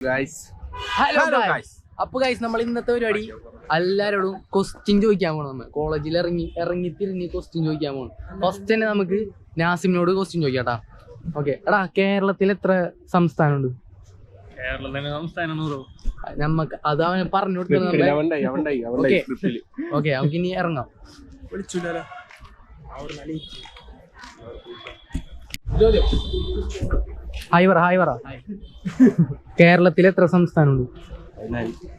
Hello guys. അപ്പൊ guys നമ്മൾ ഇന്നത്തെ പരിപാടി എല്ലാരോടും ക്വസ്റ്റ്യൻ ചോദിക്കാൻ പോകണം. നമ്മൾ കോളേജിൽ ഇറങ്ങി തിരിഞ്ഞ് ക്വസ്റ്റ്യൻ ചോദിക്കാൻ പോകണം. ഫസ്റ്റ് തന്നെ നമുക്ക് നാസിമിനോട് ക്വസ്റ്റ്യൻ ചോദിക്കാട്ടാ. ഓക്കെ എടാ, കേരളത്തിൽ എത്ര സംസ്ഥാനമുണ്ട്? നമുക്ക് അത് അവൻ പറഞ്ഞു കൊടുക്കുന്നത്. ഓക്കെ നമുക്ക് ഇനി ഇറങ്ങാം. ഹായ് പറ. കേരളത്തിൽ എത്ര സംസ്ഥാനമുണ്ട്?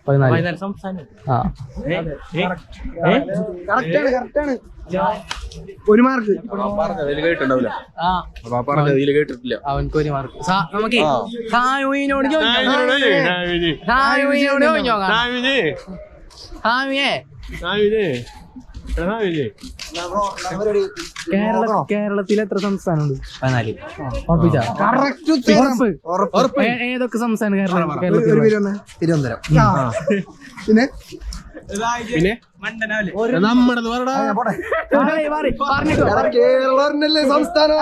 14 സംസ്ഥാനം. ഒരു മാർക്ക് അവനക്ക് ഒരു മാർക്ക്. നമുക്ക് സായുവിനോട് കേരളത്തിൽ എത്ര സംസ്ഥാനമുണ്ട്? 14. ഏതൊക്കെ സംസ്ഥാനം കേരളത്തിൽ? പിന്നെ കേരളല്ലേ സംസ്ഥാനം.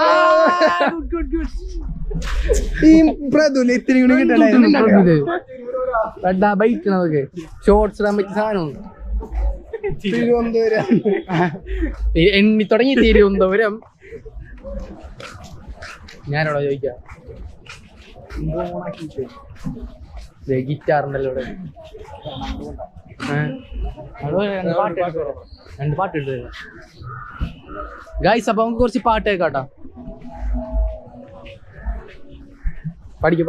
ഈ പ്രതുല ഇത്തിരി ബൈക്കണതൊക്കെ ഷോർട്സ് ഇടാൻ പറ്റിയ സാധനമാണ്. തിരുവനന്തപുരം എണ്ണി തുടങ്ങി. തിരുവനന്തപുരം. ഞാനോടാ ചോദിക്കാം. ഗിറ്റാറുണ്ടല്ലോ ഇവിടെ. രണ്ട് പാട്ട് ഇട്ട് ഗൈസ്. അപ്പൊ നമുക്ക് കുറച്ച് പാട്ട് കേൾക്കാട്ടാ. പഠിക്കൂ.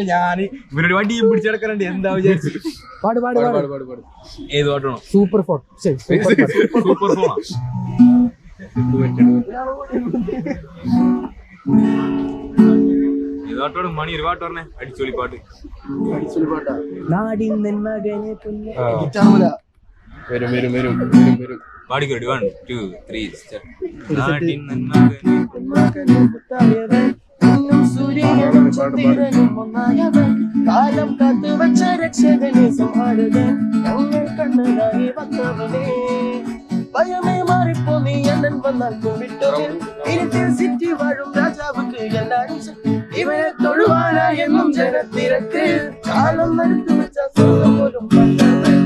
ഞാൻ ഇവരുടെ വണ്ടിയും പിടിച്ചെടുക്കാനുണ്ട്. എന്താ വിചാരിച്ചു? പാട്. ഏത് പാട്ടാണോ? Super phone. Super phone. Mani ഒരു പാട്ട് പറഞ്ഞേ. അടിച്ചോളി പാട്ട്. വരും. പാടിക്കോടി. 1 2 3 കാലം കാത്തു വച്ച രക്ഷകനെ സമ്മാനകൻ ഞങ്ങൾ കണ്ണനായി വന്നവനെ. ഭയമേ മാറിപ്പോ നീ എണ്ണൻ വന്നാൽ കുമ്പിട്ടവൻ. ഇരുട്ടിൽ സിറ്റി വാഴും രാജാവുക്ക് എല്ലാം ഇവനെ തൊഴുവാനായി എന്നും ജനത്തിരക്ക്. കാലം നടത്തു വെച്ച സ്വന്തം പോലും കണ്ടവൻ.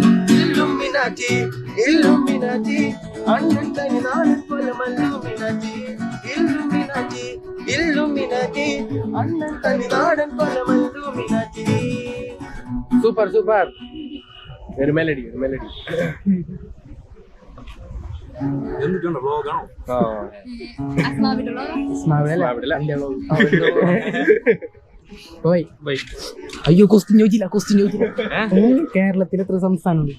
ഇല്ലുമിനാറ്റി അണ്ണൻ തനി നാടൻ പോലും ഇല്ലുമിനാറ്റി അണ്ണൻ തനി നാടൻ പോലും ഇല്ലുമിനാറ്റി. സൂപ്പർ. ഒരു മെലഡി. എന്നിട്ടുണ്ടോ വ്ലോഗാണോ? അയ്യോ ക്വസ്റ്റ്യൻ ചോദിച്ചില്ല. കേരളത്തിൽ എത്ര സംസ്ഥാനമുണ്ട്?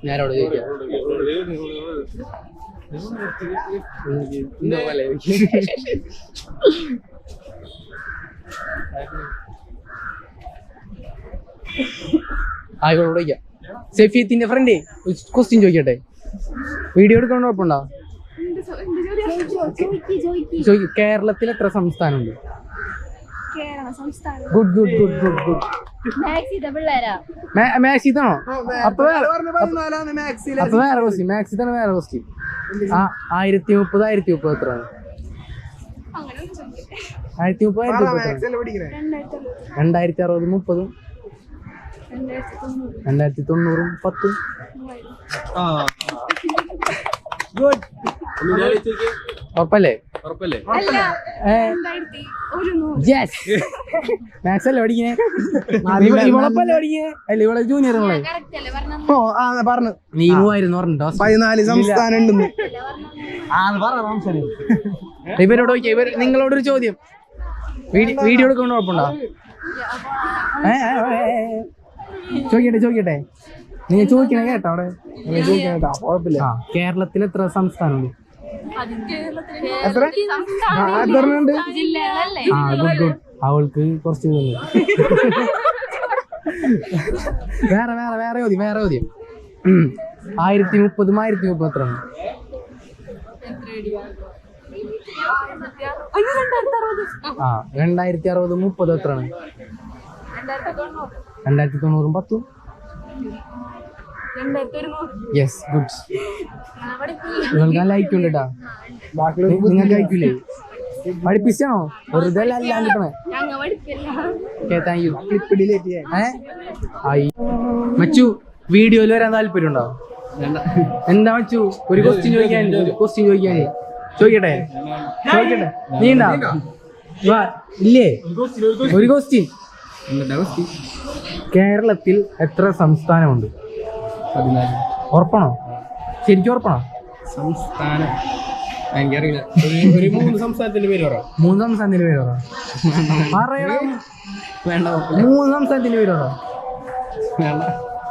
ഞാനോട് ചോദിക്കാം. ആയിക്കോട്ടെ ചോദിക്കാം. സെഫീത്തിന്റെ ഫ്രണ്ട് ക്വസ്റ്റ്യൻ ചോദിക്കട്ടെ. വീഡിയോ എടുക്കാൻ കുഴപ്പമുണ്ടോ? കേരളത്തിൽ എത്ര സംസ്ഥാനമുണ്ട്? ഗുഡ്. മാക്സിതാണോ? അപ്പൊ വേറെ ക്വസ്റ്റ്യൻ. മാക്സിതാണ് വേറെ ക്വസ്റ്റ്യൻ. 1030 എത്രയാണ്? 2060 30 2090 10. ഉറപ്പല്ലേ? മാത്സ് അല്ലേ പഠിക്കണേ? ഇവളപ്പല്ലേ പഠിക്കണേ? അല്ല ഇവളെ ജൂനിയർ അല്ലേ? പറഞ്ഞു. നീ 3000 പറഞ്ഞിട്ടോ? 14 സംസ്ഥാനം ഉണ്ടെന്ന്. ഇവരോട് ചോദിക്കാം. നിങ്ങളോടൊരു ചോദ്യം. വീഡിയോ എടുക്കൊണ്ട് കുഴപ്പമുണ്ടോ? ചോദിക്കട്ടെ. നീ ചോദിക്കണേ കേട്ടോ. അവിടെ കുഴപ്പമില്ല. കേരളത്തിൽ എത്ര സംസ്ഥാനമുണ്ട്? അവൾക്ക് കുറച്ച് വേറെ ചോദ്യം. 1030 എത്ര? ആ 2060 30 എത്രയാണ്? 2090 10. Yes good. നിങ്ങൾക്ക് നല്ല ഐക്യം ഉണ്ട് കേട്ടാ. നിങ്ങൾക്ക് ഐക്യൂലേ പഠിപ്പിച്ചാണോ വെറുതെ അല്ലാണ്ടിട്ടണേ. Okay thank you. മച്ചു വീഡിയോയിൽ വരാൻ താല്പര്യം ഉണ്ടോ? എന്താ മച്ചു ഒരു ക്വസ്റ്റ്യൻ ചോദിക്കാൻ ചോദിക്കട്ടെ നീ ഉണ്ടാ ഇല്ലേ? ഒരു ക്വസ്റ്റ്യൻ. കേരളത്തിൽ എത്ര സംസ്ഥാനമുണ്ട്? 14. ഉറപ്പാണോ? ശരിക്കും ഉറപ്പാണോ? സംസ്ഥാനം എനിക്കറിയില്ല. ഒരു 3 സംസ്ഥാനത്തിന്റെ പേര് പറ. 3 സംസ്ഥാനത്തിന്റെ പേര് പറയണം. വേണ്ട 3 സംസ്ഥാനത്തിന്റെ പേര് പറ. വേണ്ട.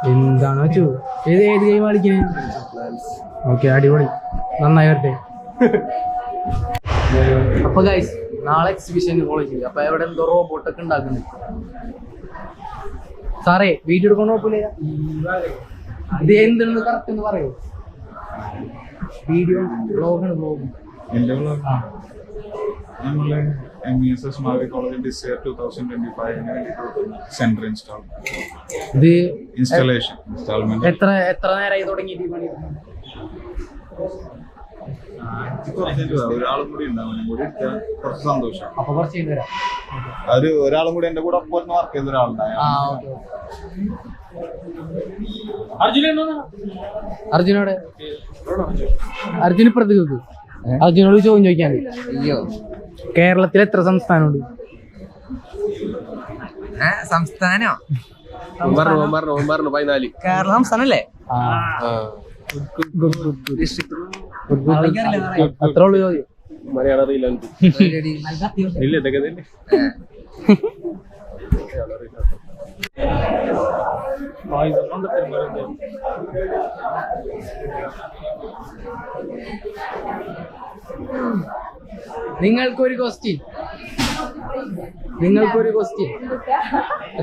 എന്താണ് വെച്ചു ഏത് ഗെയിം കളിക്കുന്നത്? ഓക്കെ അടിപൊളി, നന്നായി വരട്ടെ. അപ്പൊ ഗൈസ് നാളെ എക്സിബിഷൻ കോളേജിൽ. അപ്പൊ എവിടെ എന്തോ റോബോട്ടൊക്കെ ഉണ്ടാക്കുന്നുണ്ട്. സാറേ വീഡിയോ എടുക്കാൻ കുഴപ്പമില്ല. ഇത് എന്തെന്ന് കറക്റ്റ് എന്ന് പറയൂ. വീഡിയോ വ്ലോഗാണ്. എന്റെ വ്ലോഗ് നമ്മള് MESS മാവി കോളേജ് ഡിസയർ 2025 സെന്റർ ഇത് ഇൻസ്റ്റാൾമെന്റ് എത്ര നേരമായി തുടങ്ങിയിട്ട് പണി? ഒരാളും കൂടി ഉണ്ടാവും കൂടി കുറച്ച് സന്തോഷം. അപ്പൊ കുറച്ച് ചെയ്ത് തരാം. ഒരാളും കൂടി എന്റെ കൂടെ ഒപ്പം വർക്ക് ചെയ്ത ഒരാളുണ്ടായി. അർജുനോട് അർജുന പ്രതികൾക്ക് അർജുനോട് ചോദ്യം ചോദിക്കാൻ. കേരളത്തിൽ എത്ര സംസ്ഥാനമുണ്ട്? സംസ്ഥാനോ? 14. കേരള സംസ്ഥാനല്ലേ? അത്ര ഉള്ളു ചോദ്യം. മലയാളം അറിയില്ല. ഇല്ല ഇതൊക്കെ തന്നെ. നിങ്ങൾക്കൊരു ക്വസ്റ്റ്യൻ.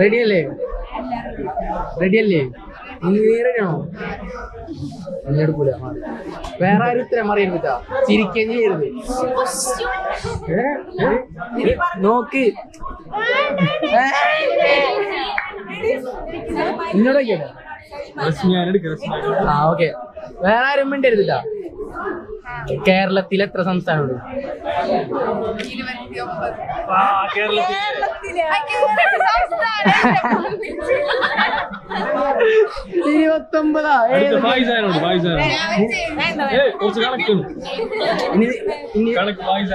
റെഡിയല്ലേ? നീ റെഡിയാണോ? എടുക്കൂല. വേറെ ആരും ഉത്തരം അറിയരുത്. ചിരിക്കാൻ ചെയ്യരുത്. നോക്ക് ഇങ്ങോട്ടേക്കോ. ആ ഓക്കെ. വേറെ ആരും മിണ്ടരുതില്ല. കേരളത്തിൽ എത്ര സംസ്ഥാനമുണ്ട്? 29.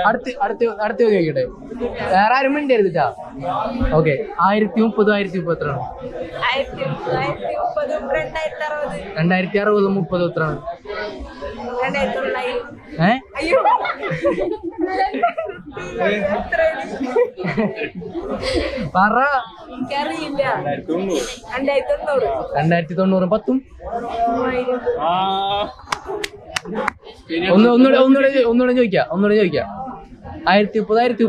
അടുത്ത ചോദിക്കട്ടെ. വേറെ ആരും മിണ്ടരുതിട്ടാ. ഓക്കെ. 1030 1030 എത്രയാണ്? 2060 30 എത്രയാണ്? പറ. 2090 10. ഒന്നുകൂടെ ചോദിക്കാം. 1030 1030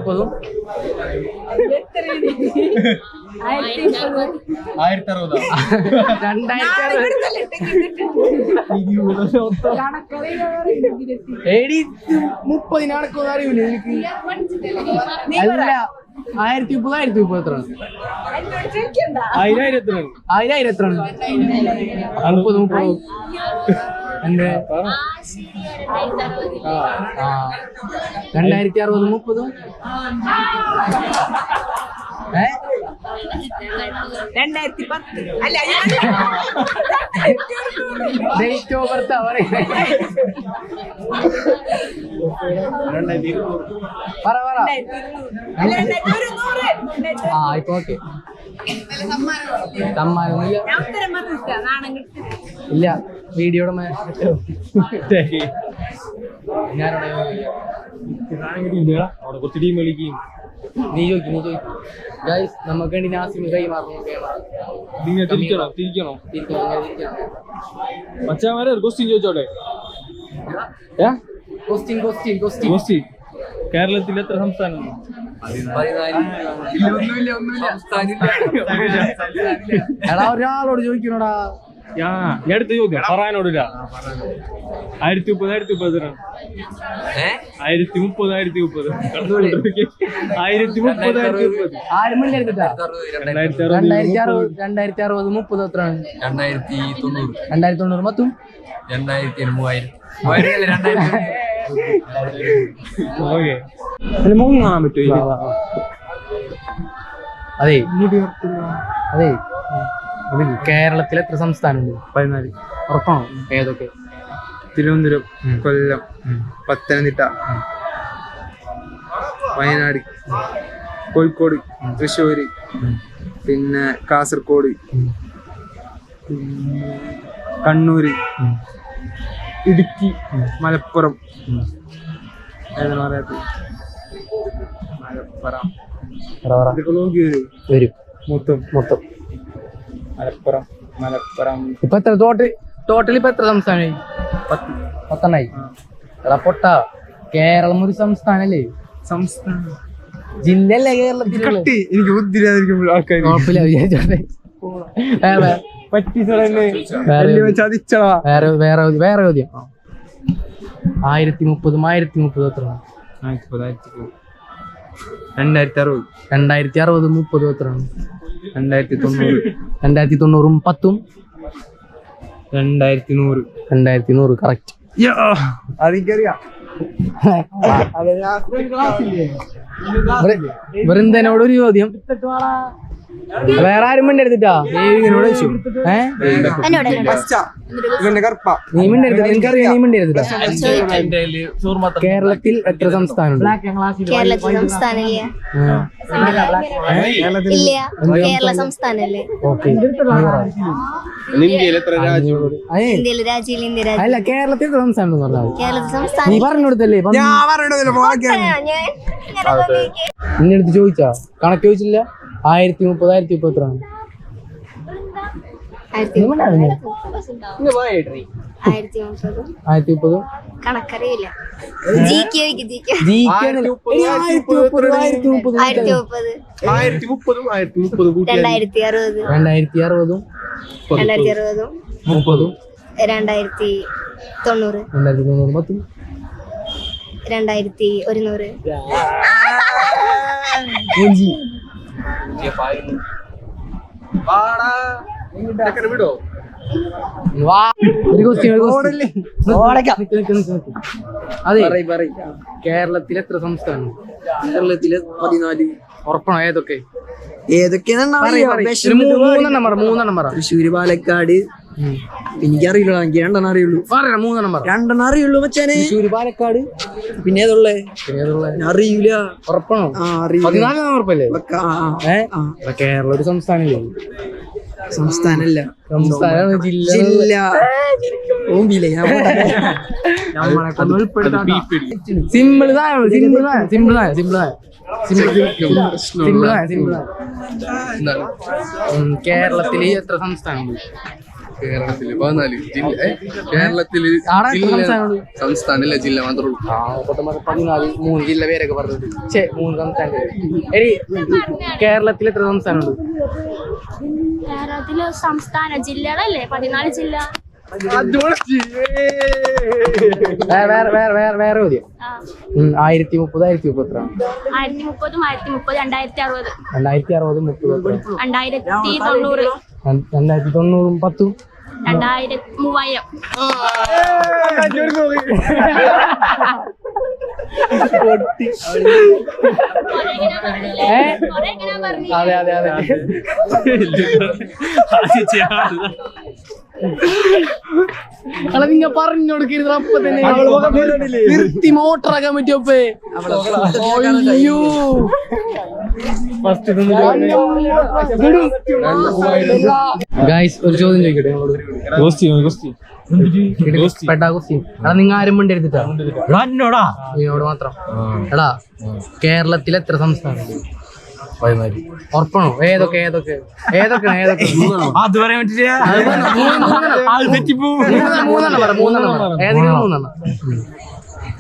30 നടക്കുമെന്ന് അറിയില്ല എനിക്ക്. അല്ല 1030 എത്രയാണ്? 1000 എത്രയാണ്? 30 എന്റെ 2060 30. 2010 അല്ല ഡേറ്റ് ഓഫ് ബർത്ത് പറ. ഇപ്പൊ ഓക്കെ. സമ്മാനമൊന്നുമില്ല. ഇല്ല വീഡിയോയുടെ അവിടെ കുറച്ച് ടീം കളിക്കും. നീ ചോദിക്കും. ഗൈസ് നമുക്ക് വേണ്ടി നാസിമി കൈമാറുന്നു. തിരിക്കണോ? മച്ചാമാരെ ഒരു ക്വസ്റ്റ്യൻ ചോദിച്ചോട്ടെ. ക്വസ്റ്റ്യൻ കേരളത്തിൽ എത്ര സംസ്ഥാനം? എടാ ഒരാളോട് ചോദിക്കണോടാ. അടുത്ത ചോദ്യം പറയാനോടില്ല 1030 1030 ആരും മിണ്ടരുതിട്ടാ. 2060 30 എത്രയാണ്? 2090 മൊത്തം 3000 കാണാൻ പറ്റുമോ? അതെ അതെ കേരളത്തിൽ എത്ര സംസ്ഥാനമുണ്ട്? 14. ഉറപ്പാണോ? ഏതൊക്കെ? തിരുവനന്തപുരം, കൊല്ലം, പത്തനംതിട്ട, വയനാട്, കോഴിക്കോട്, തൃശ്ശൂര്, പിന്നെ കാസർഗോഡ്, കണ്ണൂര്, ഇടുക്കി, മലപ്പുറം, ഏതാണ് പറയാത്ത മലപ്പുറം ഇതൊക്കെ നോക്കി വരും മൊത്തം മൊത്തം. മലപ്പുറം ഇപ്പൊ എത്ര ടോട്ടൽ ഇപ്പൊ എത്ര സംസ്ഥാനമായി? 10 എടാ പൊട്ട, കേരളം ഒരു സംസ്ഥാനല്ലേ? സംസ്ഥാനം ജില്ലല്ലേ കേരളത്തിലുള്ള? എനിക്ക് ബുദ്ധിയില്ലാതിരിക്കുമ്പോൾ ആൾക്കാർ കുഴപ്പമില്ല വിചാരിച്ചോട്ടെ. ചതിച്ചടാ. വേറെ ചോദ്യം. 1030 എത്ര? 2060 2060 30 എത്രയാണ്? 2090 2090 10 2100 2100 കറക്റ്റ്. അതെനിക്കറിയാം. വൃന്ദനോട് ഒരു ചോദ്യം. വേറെ ആരും മിണ്ടരുതിട്ടാ. ഇവന്റെ കറുപ്പ നീ മിണ്ടരുത്. നിനക്കറിയാം, നീ മിണ്ടരുതിട്ടാ. കേരളത്തിൽ എത്ര സംസ്ഥാനമുണ്ട്? കേരളത്തിൽ സംസ്ഥാനമില്ല. ഇല്ല, കേരള സംസ്ഥാനല്ലേ? ഓക്കെ. ഇന്ത്യയിൽ എത്ര രാജ്യമുണ്ട്? ഇന്ത്യയിലെ രാജ്യമില്ല. ഇന്ത്യ രാജ്യം. അല്ല, കേരളത്തിൽ എത്ര സംസ്ഥാനം ഉണ്ടെന്ന് പറഞ്ഞാൽ കേരളത്തിൽ നീ സംസ്ഥാനം പറഞ്ഞു കൊടുത്തല്ലേ? നിന്റെ അടുത്ത് ചോദിച്ചാ കണക്ക് ചോദിച്ചില്ല? 1030 1030 എത്രയാണ്? 1030 കണക്കറിയില്ല. ജിക്ക് 1030 2030 2060 2060 2060 30 2090 മൊത്തം 2100 അതെ, കേരളത്തിൽ എത്ര സംസ്ഥാനം? കേരളത്തില് 14. ഉറപ്പാണോ? ഏതൊക്കെ? ഏതൊക്കെയാണെന്ന് മൂന്നെണ്ണം പറ. തൃശ്ശൂര്, പാലക്കാട്. എനിക്കറിയില്ല, എനിക്ക് 2 അറിയുള്ളൂ. 2 അറിയുള്ളൂ മച്ചാനെ. തൃശ്ശൂര്, പാലക്കാട്. പിന്നെ ഏതുള്ളേ അറിയൂല. ഉറപ്പാണോ? 14 ഉറപ്പല്ലേ? കേരളം ഒരു സംസ്ഥാനമില്ലേ? സംസ്ഥാനല്ല, സംസ്ഥാന ജില്ല. സിമ്പിൾ കേരളത്തില് എത്ര സംസ്ഥാനമുണ്ട്? കേരളത്തില് 14 കേരളത്തില് സംസ്ഥാനമില്ല, ജില്ല മാത്രമേ ഉള്ളൂ. 14 3 ജില്ല പേരൊക്കെ പറഞ്ഞത്. 3 സംസ്ഥാനം. കേരളത്തിൽ എത്ര സംസ്ഥാനമുണ്ട്? കേരളത്തില് സംസ്ഥാന ജില്ലകളല്ലേ? 14 ജില്ല. വേറെ ചോദ്യം. 1030 1030 എത്ര? 1030 2060 2060 30 2090 2090 10 3000. അതെ. അല്ല, നിങ്ങ പറഞ്ഞു കൊടുക്കരുത്. അപ്പൊ തന്നെ നിർത്തി മോട്ടറാക്കാൻ പറ്റുമപ്പേ. അയ്യോ, ഗൈസ് ഒരു ചോദ്യം ചോദിക്കട്ടെ? നിങ്ങൾ ആരും മിണ്ടരുതിട്ടാ. നിന്നോട് മാത്രം. എടാ, കേരളത്തിൽ എത്ര സംസ്ഥാനം? 14. ഉറപ്പാണോ? ഏതൊക്കെ? അത് പറയാൻ പറ്റില്ല. മൂന്നെണ്ണം പറ. ഏതെങ്കിലും 3.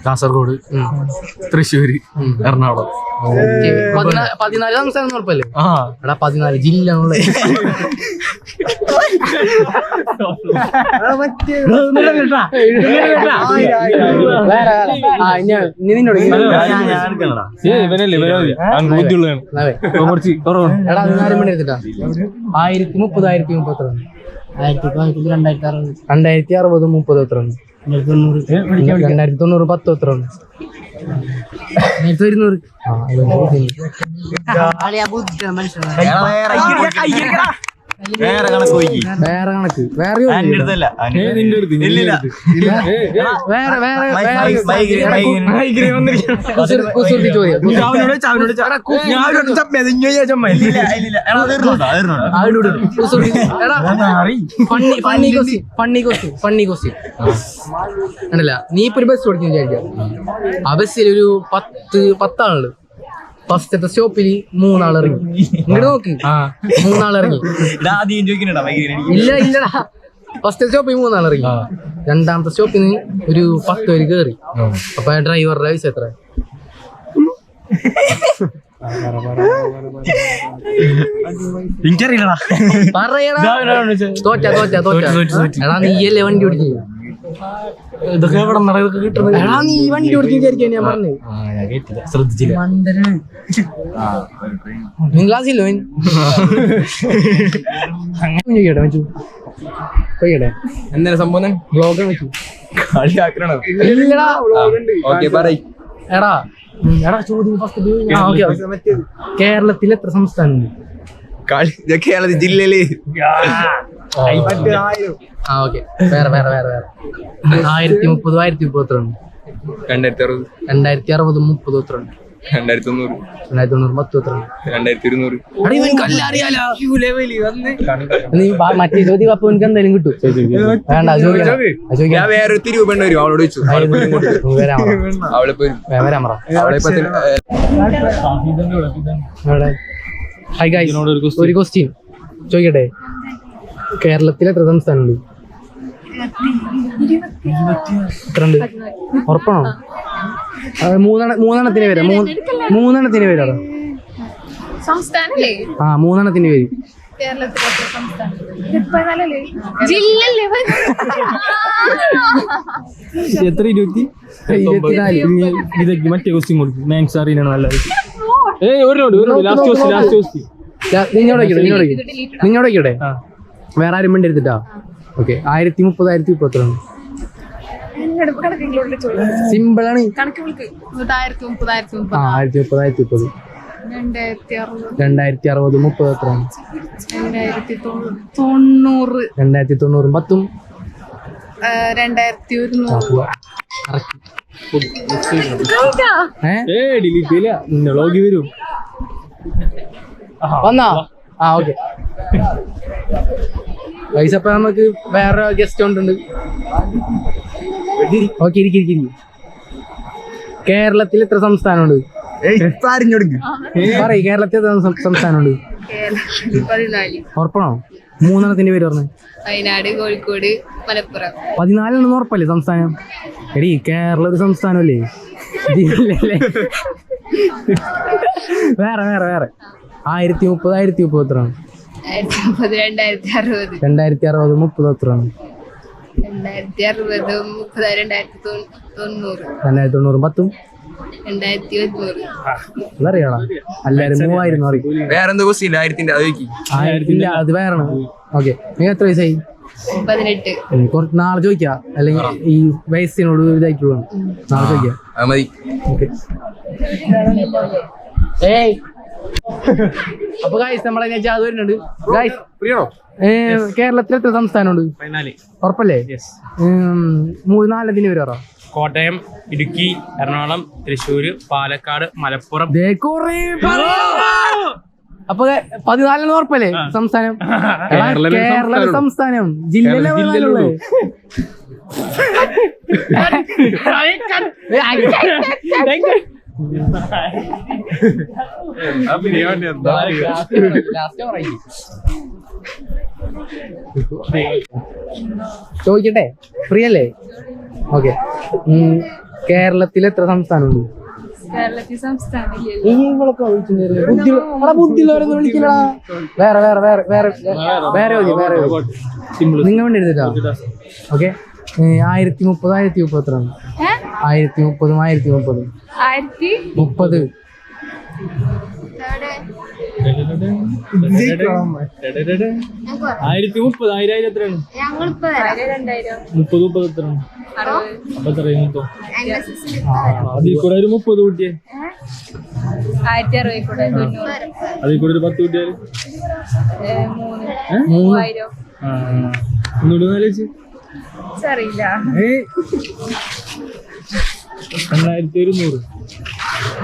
കാസർഗോഡ്, തൃശ്ശൂര്, എറണാകുളം. 14 സംസ്ഥാനം ഉറപ്പല്ലേ? എടാ 14 ജില്ല നിന്നോട് 14 മണി എടുത്തിട്ടാ 1030 1032 2060 30 എത്ര 2090 10 എത്ര 200. വേറെ കണക്ക് വേറെ കുസൃതി ചോദ്യം. ഫണ്ണി ക്വസ്റ്റ്യൻ ഉണ്ടല്ല. നീ ഇപ്പൊ ഒരു ബസ് ഓടിക്കുന്നു വിചാരിക്കാം. ആ ബസ്സിൽ ഒരു 10 ആളുണ്ട്. ഫസ്റ്റത്തെ സ്റ്റോപ്പിൽ 3 ആൾ ഇറങ്ങി. ഇങ്ങോട്ട് നോക്ക്, 3 ആൾ ഇറങ്ങി. ഇല്ല ഇല്ലടാ, ഫസ്റ്റ് സ്റ്റോപ്പിൽ 3 ആൾ ഇറങ്ങി. രണ്ടാമത്തെ സ്റ്റോപ്പിൽ നിന്ന് ഒരു 10 പേര് കയറി. അപ്പൊ ഡ്രൈവറുടെ പൈസ എത്ര? എനിക്കറിയില്ലടാ. തോറ്റ എടാ നീയല്ലേ വണ്ടി ഓടിച്ചു. ഇതൊക്കെ എവിടെ ഇതൊക്കെ കിട്ടുന്നത്? എടാ നീ വണ്ടി ഓടിച്ചു വിചാരിക്കാൻ ഞാൻ പറഞ്ഞു. ശ്രദ്ധിച്ചില്ല. ക്ലാസ്സില്ലോ ചോദിക്കട്ടെ എന്താണ് സംഭവം? ബ്ലോഗ് വെച്ചു കളിയാക്കണോ? എടാ ചോദ്യം ഫസ്റ്റ്. കേരളത്തിൽ എത്ര സംസ്ഥാനമുണ്ട്? കേരളത്തിൽ ജില്ലയില് ഓക്കെ. വേറെ 1030 1030 എത്ര ഉണ്ട്? 2060 2060 30 എത്ര ഉണ്ട്? 2090 2090 10 എത്ര ഉണ്ട്? 2200. നീ മറ്റേ ചോദ്യം അപ്പൊ എനിക്ക് എന്തായാലും കിട്ടും. വേണ്ട ഞാൻ വേറൊരു തിരുവണ്ണ വരും, അവളോട് ചോദിച്ചു. അവളെ ഒരു ക്വസ്റ്റ്യൻ ചോദിക്കട്ടെ. കേരളത്തിൽ എത്ര സംസ്ഥാനമുണ്ട്? എത്ര ഉണ്ട്? ഉറപ്പാണോ? മൂന്നെണ്ണത്തിന് പേര്. മൂന്നെണ്ണത്തിന് പേരാ. സംസ്ഥാനല്ലേ? ആ 3 പേര്. കേരളത്തിൽ എത്ര സംസ്ഥാനം? ജില്ലല്ലേ? എത്ര? 24. ഇതൊക്കെ മറ്റേ ക്വസ്റ്റ്യൻ കൊടുക്കും. മാത്സ് അറിയാനാണ് നല്ലത്. നിന്നോടൊക്കെ വേറെ ആരും വേണ്ടി എടുത്തിട്ടാ. ഓക്കെ. 1030 1030 സിമ്പിൾ ആണ്. 1030 1030 2030 2060 30 എത്ര? 2090 2090 10 വ്ളോഗ് വരും. വന്നാ? ആ ഓക്കെ. പൈസ അപ്പൊ നമുക്ക് വേറെ ഗസ്റ്റ് ഉണ്ട്. ഓക്കെ ഇരിക്കും. കേരളത്തിൽ എത്ര സംസ്ഥാനമുണ്ട്? പറയ്, കേരളത്തിൽ എത്ര സംസ്ഥാനമുണ്ട്? 14. ഉറപ്പാണോ? 3 പേര് പറഞ്ഞു. വയനാട്, കോഴിക്കോട്, മലപ്പുറം. 14 ഉറപ്പല്ലേ സംസ്ഥാനം? എടീ കേരള ഒരു സംസ്ഥാനമല്ലേ? വേറെ 1030 1030 എത്ര? 2060 2060 30 എത്ര? 2060 30 2090 10 2090 അതറിയാടാ. എല്ലാരും 3000 അറിയും. വേറെന്തോ ക്വസ്റ്റ്യൻ 1000ന്റെ അത് വേറെ. ഓക്കെ. നീ എത്ര വയസ്സായി? 18. കുറച്ച് നാളെ ചോദിക്കാം, അല്ലെങ്കിൽ ഈ വയസ്സിനോട് ഇതായിട്ടുള്ള നാളെ ചോദിക്കാം. മതി. ഓക്കെ. അപ്പൊ ഗായ്സ് നമ്മളെ ജാതു വരുന്നുണ്ട്. ഗായ്സ് കേരളത്തിൽ എത്ര സംസ്ഥാനമുണ്ട്? ഉറപ്പല്ലേ? 4 പേര് പറ. കോട്ടയം, ഇടുക്കി, എറണാകുളം, തൃശ്ശൂര്, പാലക്കാട്, മലപ്പുറം. അപ്പൊ 14 ഉറപ്പല്ലേ സംസ്ഥാനം? കേരള സംസ്ഥാനം ജില്ലയിലെ ചോദിക്കട്ടെ? ഫ്രീ അല്ലേ? ഓക്കെ. കേരളത്തിൽ എത്ര സംസ്ഥാനമുണ്ട്? കേരളത്തിൽ സംസ്ഥാനം ബുദ്ധിയുള്ളവരൊന്നും വിളിക്കില്ലടാ. വേറെ വേറെ വേറെ വേറെ വേറെ നിങ്ങൾ വേണ്ടി എടുത്തിട്ടാ. ഓക്കെ, 1030 1030 എത്ര? 1030 1030 30. 1030 1000 എത്രയാണ്? 30 എത്രയാണ്? അപ്പൊ എത്രയാണ് മൊത്തം? അതിൽ കൂടെ ഒരു 30 കൂട്ടിയേ, 1060 കൂടെ 90. അതിൽ കൂടെ ഒരു 10 കൂട്ടിയാല് 3000. ഒന്നുകൂടി നാലേച്ച് അറിയില്ല. 2100.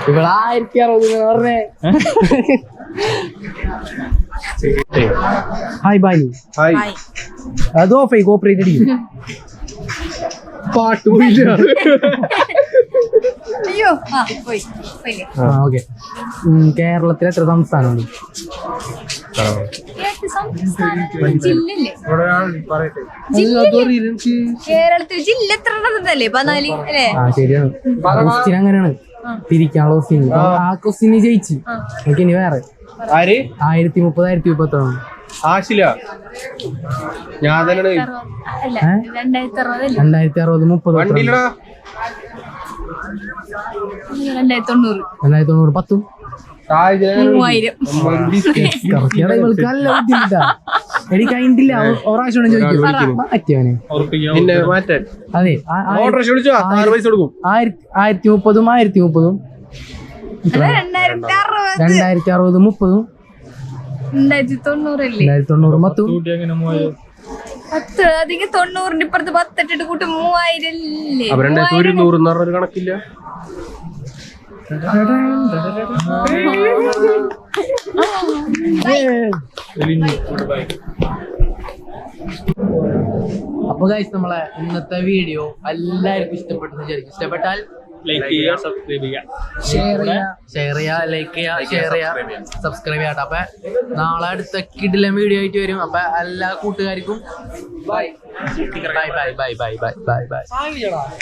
ഇവിടെ 1060 പറഞ്ഞേ. ഹായ് ബാലു. അത് ഓഫ് ആയി കോപ്പറേറ്റ് അടിക്കും. പാട്ട് പോയില്ല. അയ്യോ പോയി. ഓക്കെ, കേരളത്തിൽ എത്ര സംസ്ഥാനമുണ്ട്? ജില്ലല്ലേ കേരളത്തിൽ ജില്ല എത്ര ഉണ്ടെന്നല്ലേ 14 അല്ലേ? ആ ശരിയാണ്. ക്വസ്റ്റ്യൻ അങ്ങനെയാണ്, തിരിക്കാനുള്ള ക്വസ്റ്റ്യൻ. ആ ക്വസ്റ്റ്യൻ ജയിച്ചു. നമുക്ക് ഇനി വേറെ 1030 1030 ആശില ഞാൻ തന്നെ 2060 2060 30 2090 2090 10. 3000. നല്ല ബുദ്ധിമുട്ടാ. എനിക്ക് കഴിഞ്ഞിട്ടില്ല. ഒരാഴ്ച ചോദിക്കും മാറ്റിയവനെ. മാറ്റാൻ അതെ, ഓർഡർ വിളിച്ചോ, 6 പൈസ കൊടുക്കും. 1030 1030 2060 30 2090 അല്ലേ? 2090 10. കൂട്ടി അങ്ങനെ 3000. 10 അധികം 90ന്റെ ഇപ്പുറത്ത് 10 ഇട്ടിട്ട് കൂട്ടി 3000 അല്ലേ? 2100 എന്ന് പറഞ്ഞൊരു കണക്കില്ല. അപ്പൊ ഗൈസ്, നമ്മളെ ഇന്നത്തെ വീഡിയോ എല്ലാവർക്കും ഇഷ്ടപ്പെട്ടെന്ന് വിചാരിക്കും. ഇഷ്ടപ്പെട്ടാൽ ലൈക്ക് ചെയ്യുക, സബ്സ്ക്രൈബ് ചെയ്യുക, ഷെയർ ചെയ്യുക, ലൈക്ക് ചെയ്യുക, ഷെയർ ചെയ്യുക, സബ്സ്ക്രൈബ് ചെയ്യാം. അപ്പൊ നാളെ അടുത്ത കിടിലൻ വീഡിയോ ആയിട്ട് വരും. അപ്പൊ എല്ലാ കൂട്ടുകാർക്കും bye bye bye bye bye bye bye bye.